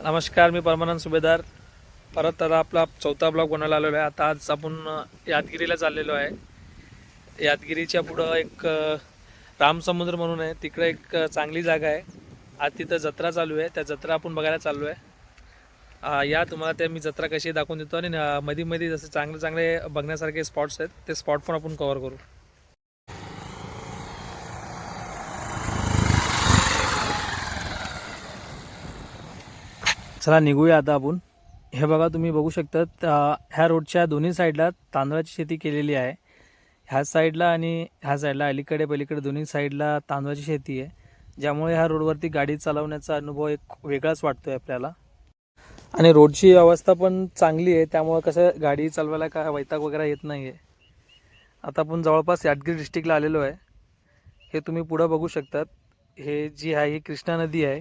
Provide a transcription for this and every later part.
नमस्कार, मी परमानंद सुभेदार. परत आता आपला चौथा ब्लॉग बनायला आलेलो आहे. आता आज आपण यादगिरीला चाललेलो आहे. यादगिरीच्या पुढं एक रामसमुद्र म्हणून आहे, तिकडे एक चांगली जागा आहे. आज तिथं जत्रा चालू आहे, त्या जत्रा आपण बघायला चाललो आहे. या तुम्हाला ते मी जत्रा कशी दाखवून देतो आणि मध्ये मध्ये जसे चांगले चांगले बघण्यासारखे स्पॉट्स आहेत ते स्पॉट पण आपण कव्हर करू. चला निघूया आता आपण. हे बघा, तुम्ही बघू शकतात ह्या रोडच्या दोन्ही साईडला तांदळाची शेती केलेली आहे. ह्या साईडला आणि ह्या साईडला अलीकडे पलीकडे दोन्ही साईडला तांदळाची शेती आहे, ज्यामुळे ह्या रोडवरती गाडी चालवण्याचा अनुभव एक वेगळाच वाटतोय आपल्याला. आणि रोडची अवस्था पण चांगली आहे, त्यामुळे कसं गाडी चालवायला काय वैताग वगैरे येत नाही आहे. आता आपण जवळपास यादगिरी डिस्ट्रिक्टला आलेलो आहे. हे तुम्ही पुढं बघू शकतात, हे जी आहे ही कृष्णा नदी आहे.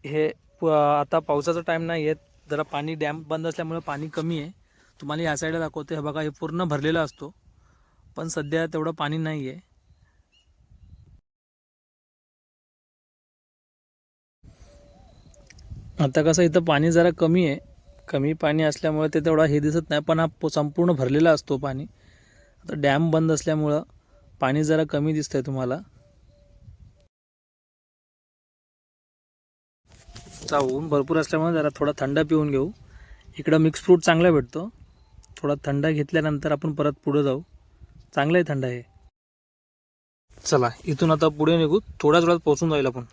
हे आता पावसाचा टाईम नाही आहे, जरा पाणी डॅम बंद असल्यामुळे पाणी कमी आहे. तुम्हाला या साईडला दाखवते, हे बघा, हे पूर्ण भरलेला असतो, पण सध्या तेवढं पाणी नाही आहे. आता कसं इथं पाणी जरा कमी आहे, कमी पाणी असल्यामुळे ते तेवढा हे दिसत नाही, पण हा संपूर्ण भरलेला असतो पाणी. आता डॅम बंद असल्यामुळं पाणी जरा कमी दिसतंय तुम्हाला. ऊन भरपूर असल्यामुळे जरा थोडा थंड पिऊन घेऊ. इकडं मिक्स फ्रूट चांगला भेटतो. थोडा थंड घेतल्यानंतर आपण परत पुढे जाऊ. चांगलं आहे थंड आहे. चला इथून आता पुढे निघू, थोड्याच वेळात पोहोचून जाईल आपण.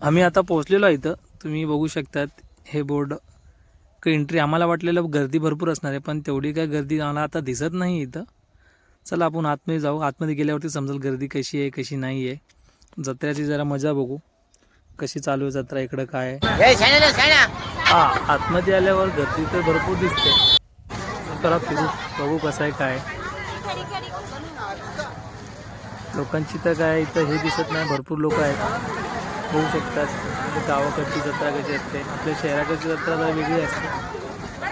आम्ही आता पोहोचलेलो आहे इथं. तुम्ही बघू शकतात हे बोर्ड एंट्री. आम्हाला वाटलेलं गर्दी भरपूर असणार आहे, पण तेवढी काय गर्दी आम्हाला आता दिसत नाही इथं. चला आपण आतमध्ये जाऊ. आतमध्ये गेल्यावरती समजेल गर्दी कशी आहे कशी नाही आहे. जत्रेची जरा मजा बघू, कशी चालू आहे जत्रा, इकडं काय आहे. आतमध्ये आल्यावर गर्दी तर भरपूर दिसते. चला फिरू, बघू कसं आहे काय. लोकांची तर काय इथं हे दिसत नाही, भरपूर लोक आहेत. बघू शकतात गावाकडची जत्रा कशी असते. आपल्या शहराकडची जत्रा जरा वेगळी असते,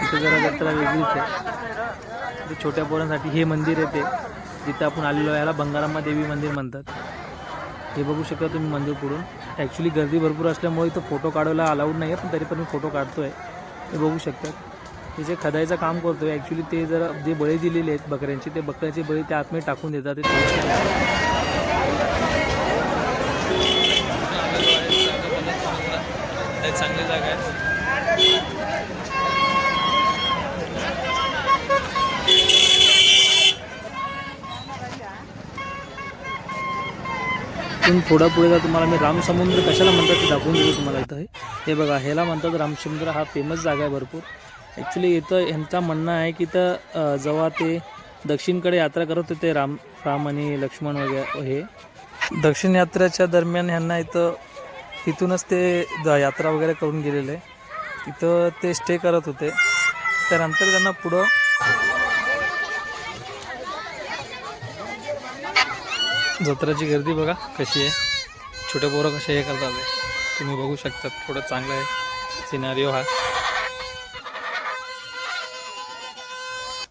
इथं जरा जत्रा वेगळीच आहे. ते छोट्या पोरांसाठी हे मंदिर आहे, ते जिथं आपण आलेलो आहे याला बंगाराम्मा देवी मंदिर म्हणतात. हे बघू शकता तुम्ही मंदिर पुढून. ॲक्च्युली गर्दी भरपूर असल्यामुळे इथं फोटो काढायला अलाउड नाही आहे, पण तरी पण मी फोटो काढतो आहे. हे बघू शकतात, हे जे खदायचं काम करतो आहे. ॲक्च्युली ते जरा जे बळी दिलेले आहेत बकऱ्यांचे, ते बकऱ्याचे बळी ते आतमध्ये टाकून देतात. ते चांगली जागा आहे. थोडा पुढे जा, तुम्हाला मी रामसमुद्र कशाला म्हणतात ते दाखवून देतो तुम्हाला. इथं हे बघा, ह्याला म्हणतात रामसमुद्र. हा फेमस जागा आहे भरपूर. ॲक्च्युली इथं ह्यांचं म्हणणं आहे की इथं जेव्हा ते दक्षिणकडे यात्रा करत होते राम आणि लक्ष्मण वगैरे, हे दक्षिण यात्रेच्या दरम्यान ह्यांना इथूनच ते यात्रा वगैरे करून गेलेले. इथं ते स्टे करत होते. त्यानंतर त्यांना पुढं जत्रेची गर्दी बघा कशी आहे. छोटे पोरं कसे हे करतात तुम्ही बघू शकता. थोडं चांगलं आहे सिनारिओ हा.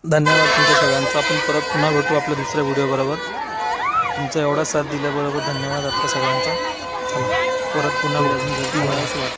धन्यवाद तुमच्या सगळ्यांचा. आपण परत पुन्हा भेटू आपल्या दुसऱ्या व्हिडिओ बरोबर. तुमचा एवढा साथ दिल्याबरोबर धन्यवाद आपल्या सगळ्यांचा. चला परत पुन्हा भेटू.